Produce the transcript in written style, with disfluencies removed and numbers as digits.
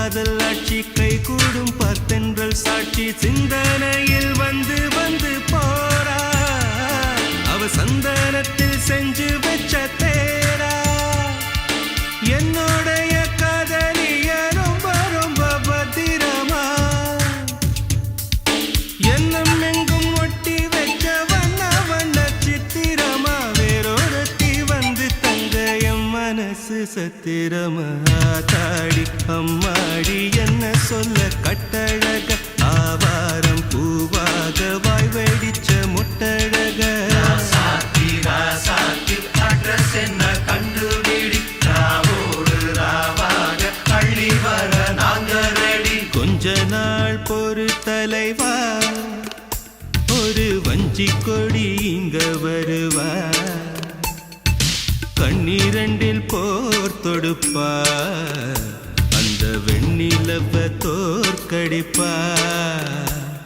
காதல் ஆட்சி கை கூடும் பார்த்தென்றல் சாட்சி சிந்தனையில் வந்து வந்து போறா அவ சந்தனத்தில் செஞ்சு வச்ச தேரா என்னுடைய காதலிய ரொம்ப ரொம்ப பத்திரமா எண்ணம் எங்கும் ஒட்டி வச்ச வண்ண வண்ண சித்திரமா வேறொருத்தி வந்து தங்க என் மனசு சத்திரமா தாடி அம்மாடி என்ன சொல்ல கட்டழக ஆவாரம் பூவாக வாய் வெடிச்ச முட்டழக அட்ரஸ் என்ன கண்டுபிடி ராவோடு ராவாக அள்ளி வர நாங்க ரெடி கொஞ்ச நாள் பொறு தலைவா ஒரு வஞ்சி கொடி இங்க வருவா கண்ணீரண்டில் போர் தொடுப்பா அந்த வெண்ணிலவ தோற்கடிப்பா